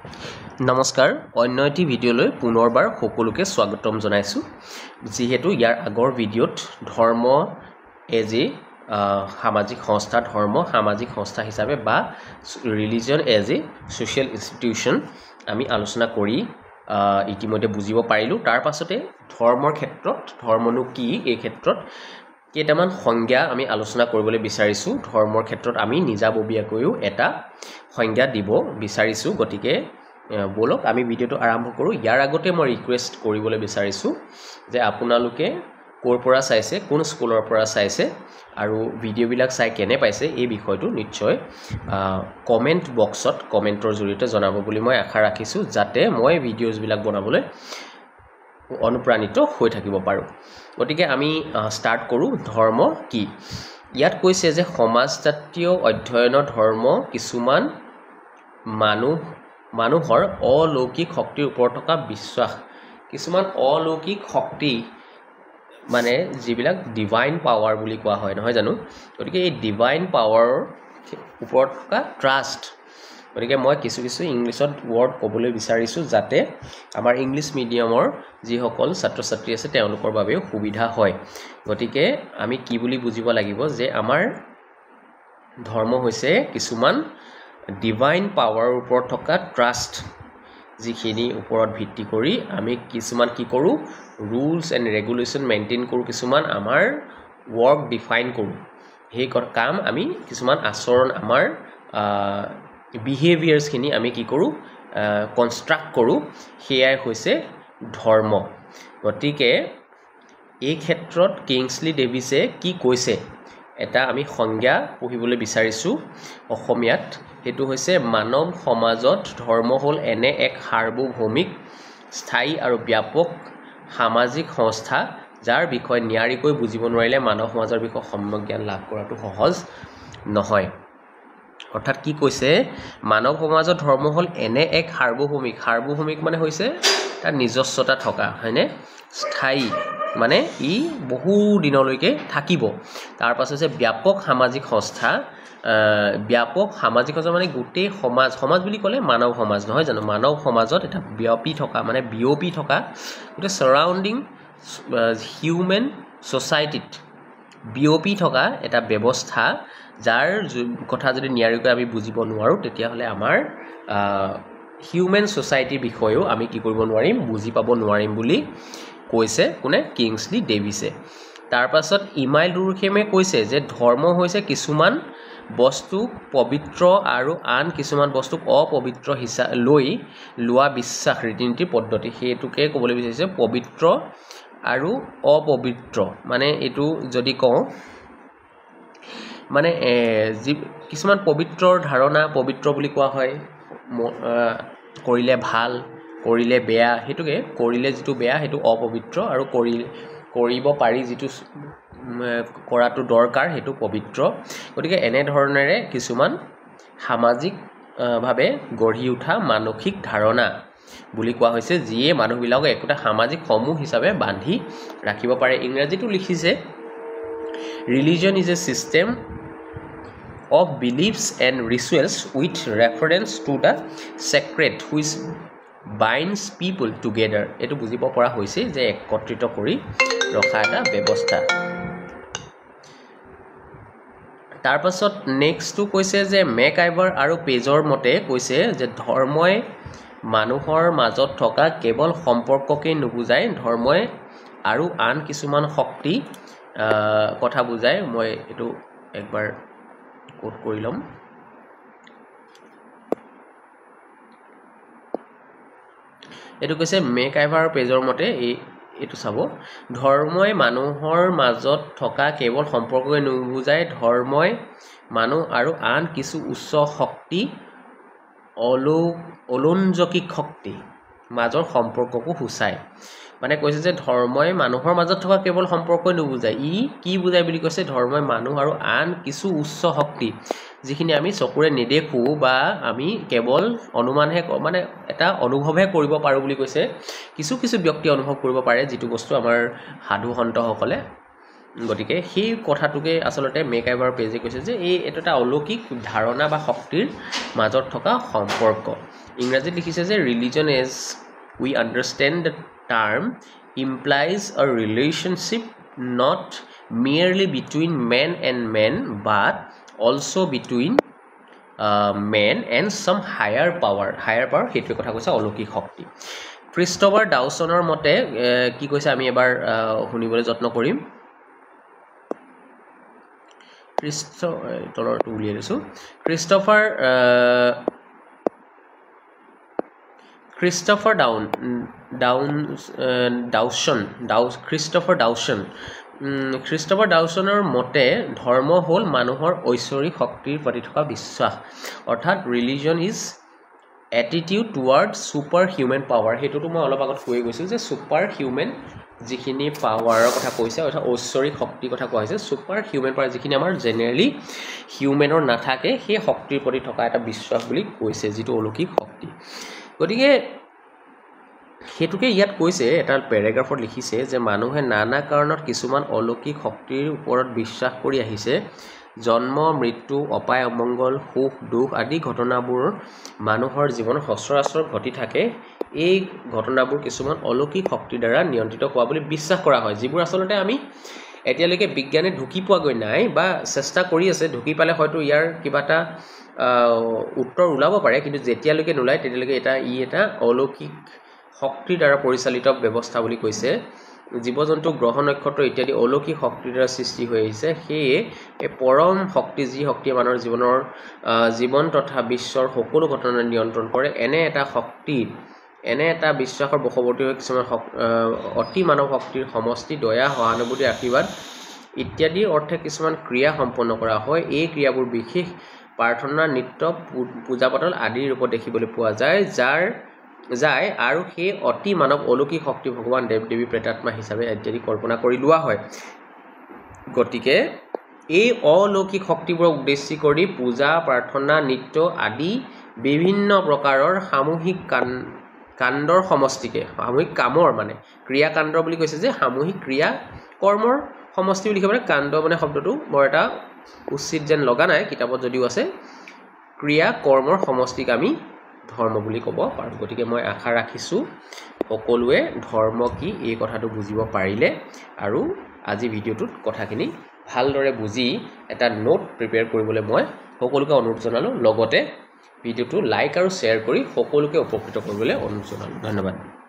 নমস্কাৰ অন্য এটি ভিডিঅ'লৈ পুনৰবাৰ সকলোকে স্বাগতম জনাইছো যিহেতু ইয়াৰ আগৰ ভিডিঅ'ত ধৰ্ম এজ এ সামাজিক সংস্থা ধৰ্ম সামাজিক সংস্থা হিচাপে বা religion as a social institution আমি আলোচনা কৰি ইতিমধ্যে বুজিব পাৰিলো তাৰ পাছতে ধৰ্মৰ ক্ষেত্ৰত ধৰ্মনো কি এই ক্ষেত্ৰত কেইটামান সংজ্ঞা আমি আলোচনা কৰিবলৈ বিচাৰিছো ধৰ্মৰ ক্ষেত্ৰত আমি নিজাববীয়াকৈও এটা সংজ্ঞা দিব বিচাৰিছো গতিকে বলক আমি ভিডিঅ'টো আৰম্ভ কৰো ইয়াৰ আগতে মই ৰিকুৱেষ্ট কৰিবলৈ বিচাৰিছো যে আপোনালোকে কোৰ পৰা চাইছে কোন স্কুলৰ পৰা চাইছে আৰু ভিডিঅ' বিলাক চাই কেনে পাইছে এই বিষয়টো নিশ্চয় কমেন্ট বক্সত কমেন্টৰ জৰিয়তে জনাব বুলি মই আশা ৰাখিছো যাতে মই ভিডিঅ'জ বিলাক বনাবলৈ অনুপ্ৰাণিত হৈ থাকিব পাৰো গতিকে আমি ষ্টাৰ্ট কৰো ধৰ্ম কি ইয়াত কৈছে যে সমাজতাত্ত্বীয় অধ্যয়নৰ ধৰ্ম কিছুমান মানুহৰ অলৌকিক শক্তিৰ ওপৰত থকা বিশ্বাস কিছুমান অলৌকিক শক্তি মানে যিবিলাক ডিভাইন পাৱাৰ বুলি কোৱা হয় নহয় জানো গতিকে এই ডিভাইন পাৱাৰৰ ওপৰত থকা ট্ৰাষ্ট গতিকে মই কিছু ইংলিছত ৱৰ্ড ক'বলৈ বিচাৰিছো যাতে আমাৰ ইংলিছ মিডিয়ামৰ যিসকল ছাত্ৰ ছাত্ৰী আছে তেওঁলোকৰ বাবেও সুবিধা হয় গতিকে আমি কি বুলি বুজিব লাগিব যে আমাৰ ধৰ্ম হৈছে কিছুমান ডিভাইন পাৱাৰৰ ওপৰত থকা ট্ৰাষ্ট যিখিনি ওপৰত ভিত্তি কৰি আমি কিছুমান কি কৰো ৰুলছ এণ্ড ৰেগুলেশ্যন মেইনটেইন কৰো কিছুমান আমাৰ ৱৰ্ক ডিফাইন কৰো সেই কাম আমি কিছুমান আচৰণ আমাৰ বিহেভিয়াৰ্ছ খিনি আমি কি কৰো কনষ্ট্ৰাক্ট কৰো হেয়াই হৈছে ধৰ্ম গতিকে এই ক্ষেত্ৰত কিংছলি ডেভিছে কি কৈছে এটা আমি সংজ্ঞা পঢ়িবলৈ বিচাৰিছো অসমীয়াত হেতু হৈছে মানৱ সমাজত ধৰ্ম হ'ল এনে এক সাৰ্বভৌমিক স্থায়ী আৰু ব্যাপক সামাজিক সংস্থা যাৰ বিষয়ে নিয়াৰিকৈ বুজিব নোৱাৰিলে মানৱ সমাজৰ বিষয়ে সম্যক জ্ঞান লাভ কৰাটো সহজ নহয় অৰ্থাৎ কি কৈছে মানৱ সমাজত ধৰ্ম হ'ল এনে এক সাৰ্বভৌমিক মানে হৈছে তাৰ নিজস্বতা থকা হয়নে স্থায়ী মানে ই বহু দিনলৈকে থাকিব তাৰ পাছত হৈছে ব্যাপক সামাজিক সংস্থা মানে গোটেই সমাজ বুলি ক'লে মানৱ সমাজ নহয় জানো মানৱ সমাজত এটা বিয়পি থকা গোটেই সাৰাউণ্ডিং হিউমেন সোসাইটিত বিয়পি থকা এটা ব্যৱস্থা যাৰ কথা যদি নিয়াৰিকৈ আমি বুজিব নোৱাৰো তেতিয়াহ'লে আমাৰ হিউমেন সোসাইটিৰ বিষয়েও আমি কি কৰিব নোৱাৰিম বুজি পাব নোৱাৰিম বুলি কৈছে কোনে কিংছলি ডেভিছে তাৰ পাছত ইমাইল ডুৰখেমে কৈছে যে ধৰ্ম হৈছে কিছুমান বস্তু পবিত্ৰ আৰু আন কিছুমান বস্তুক অপবিত্ৰ হিচাপে লৈ লোৱা বিশ্বাস ৰীতি-নীতি পদ্ধতি হেতুকে ক'বলৈ বিচাৰিছে পবিত্ৰ আৰু অপবিত্ৰ মানে এইটো যদি কওঁ মানে কিছুমান পবিত্ৰৰ ধাৰণা পবিত্ৰ বুলি কোৱা হয় কৰিলে ভাল কৰিলে বেয়া হেতুকে কৰিলে যিটো বেয়া হেতু অপবিত্ৰ আৰু কৰিব পাৰি যিটো কৰাটো দৰকাৰ হেতু পবিত্ৰ গতিকে এনে ধৰণেৰে কিছুমান সামাজিক ভাৱে গঢ়ি উঠা মানসিক ধাৰণা বুলি কোৱা হৈছে যিয়ে মানুহবিলাকক একোটা সামাজিক সমূহ হিচাপে বান্ধি ৰাখিব পাৰে ইংৰাজীটো লিখিছে religion is a system of beliefs and rituals with reference to the sacred which binds people together এটো বুজিব পৰা হৈছে যে একত্ৰিত কৰি ৰখা এটা ব্যৱস্থা তাৰ পাছত নেক্সটটো কৈছে যে মেকআইভাৰ আৰু পেজৰ মতে কৈছে যে ধৰ্মই মানুহৰ মাজত থকা কেৱল সম্পৰ্ককে নুবুজায় ধৰ্মই আৰু আন কিছুমান শক্তি কথা বুজায় মই এটো একবাৰ কোট কৰি লম এটো কৈছে মেকআইভাৰ পেজৰ মতে এটো চাব ধৰ্মই মানুহৰ মাজত থকা কেৱল সম্পৰ্ককে নুবুজায় ধৰ্মই মানুহ আৰু আন কিছু উচ্চ শক্তি অলৌকিক শক্তি মাজৰ সম্পৰ্ককো সূচায় মানে কৈছে যে ধৰ্মই মানুহৰ মাজত থকা কেৱল সম্পৰ্কই নুবুজায় ই কি বুজায় বুলি কৈছে ধৰ্মই মানুহ আৰু আন কিছু উচ্চ শক্তি যিখিনি আমি চকুৰে নেদেখো বা আমি কেৱল অনুমানহে মানে এটা অনুভৱহে কৰিব পাৰো বুলি কৈছে কিছু ব্যক্তি অনুভৱ কৰিব পাৰে যিটো বস্তু আমাৰ সাধু সন্তসকলে গতিকে সেই কথাটোকে আসলতে মেকআইভাৰ পেজে কৈছে যে এইটো এটা অলৌকিক ধাৰণা বা শক্তিৰ মাজত থকা সম্পৰ্ক ইংৰাজীত লিখিছে যে religion as we understand the term implies a relationship not merely between man and man but also between man and some higher power সেইটো কথা কৈছে অলৌকিক শক্তি ক্ৰিষ্টফাৰ ডাউছনৰ মতে কি কৈছে আমি এবাৰ শুনিবলৈ যত্ন কৰিম তলৰটো উলিয়াই দিছোঁ ক্ৰিষ্টফাৰ ডাউছনৰ মতে ধৰ্ম হ'ল মানুহৰ ঐশ্বৰিক শক্তিৰ প্ৰতি থকা বিশ্বাস অৰ্থাৎ religion is attitude toward super human power সেইটোতো মই অলপ আগত কৈ গৈছোঁ যে ছুপাৰ হিউমেন যিখিনি পাৱাৰৰ কথা কৈছে অৰ্থাৎ ঐশ্বৰিক শক্তিৰ কথা কোৱা হৈছে ছুপাৰ হিউমেন পাৱাৰ যিখিনি আমাৰ জেনেৰেলি হিউমেনৰ নাথাকে সেই শক্তিৰ প্ৰতি থকা এটা বিশ্বাস বুলি কৈছে যিটো অলৌকিক শক্তি গতিকে সেইটোকে ইয়াত কৈছে এটা পেৰাগ্ৰাফত লিখিছে যে মানুহে নানা কাৰণত কিছুমান অলৌকিক শক্তিৰ ওপৰত বিশ্বাস কৰি আহিছে জন্ম মৃত্যু অপায় অমংগল সুখ দুখ আদি ঘটনাবোৰ মানুহৰ জীৱনত সচৰাচৰ ঘটি থাকে এই ঘটনাবোৰ কিছুমান অলৌকিক শক্তিৰ দ্বাৰা নিয়ন্ত্ৰিত হোৱা বুলি বিশ্বাস কৰা হয় যিবোৰ আসলতে আমি এতিয়ালৈকে বিজ্ঞানে ঢুকি পোৱাগৈ নাই বা চেষ্টা কৰি আছে ঢুকি পালে হয়তো ইয়াৰ কিবা এটা উত্তৰ ওলাব পাৰে কিন্তু যেতিয়ালৈকে নোলায় তেতিয়ালৈকে এটা অলৌকিক শক্তিৰ দ্বাৰা পৰিচালিত ব্যৱস্থা বুলি কৈছে জীৱ জন্তু গ্ৰহ নক্ষত্ৰ ইত্যাদি অলৌকিক শক্তিৰ দ্বাৰা সৃষ্টি হৈ আহিছে সেয়ে এই পৰম শক্তি যি শক্তিয়ে মানুহৰ জীৱন তথা বিশ্বৰ সকলো ঘটনা নিয়ন্ত্ৰণ কৰে এনে এটা বিশ্বাসৰ বশৱৰ্তী হৈ কিছুমান অতি মানৱ শক্তিৰ সমষ্টি দয়া সহানুভূতি আশীৰ্বাদ ইত্যাদিৰ অৰ্থে কিছুমান ক্ৰিয়া সম্পন্ন কৰা হয় এই ক্ৰিয়াবোৰ বিশেষ প্ৰাৰ্থনা নৃত্য পূজা পাতল আদিৰ ৰূপত দেখিবলৈ পোৱা যায় আৰু সেই অতি মানৱ অলৌকিক শক্তি ভগৱান দেৱ দেৱী প্ৰেতাত্মা হিচাপে ইত্যাদি কল্পনা কৰি লোৱা হয় গতিকে এই অলৌকিক শক্তিবোৰক উদ্দেশ্য কৰি পূজা প্ৰাৰ্থনা নৃত্য আদি বিভিন্ন প্ৰকাৰৰ সামূহিক কাণ্ডৰ সমষ্টিকে সামূহিক কামৰ মানে ক্ৰিয়া কাণ্ড বুলি কৈছে যে সামূহিক ক্ৰিয়া কৰ্মৰ সমষ্টি বুলি ক'লে কাণ্ড মানে শব্দটো বৰ এটা উচিত যেন লগা নাই কিতাপত যদিও আছে ক্ৰিয়া কৰ্মৰ সমষ্টিক আমি ধৰ্ম বুলি ক'ব পাৰোঁ গতিকে মই আশা ৰাখিছোঁ সকলোৱে ধৰ্ম কি এই কথাটো বুজিব পাৰিলে আৰু আজি ভিডিঅ'টোত কথাখিনি ভালদৰে বুজি এটা নোট প্ৰিপেয়াৰ কৰিবলৈ মই সকলোকে অনুৰোধ জনালোঁ লগতে ভিডিঅ'টো লাইক আৰু শ্বেয়াৰ কৰি সকলোকে উপকৃত কৰিবলৈ অনুৰোধ জনালোঁ ধন্যবাদ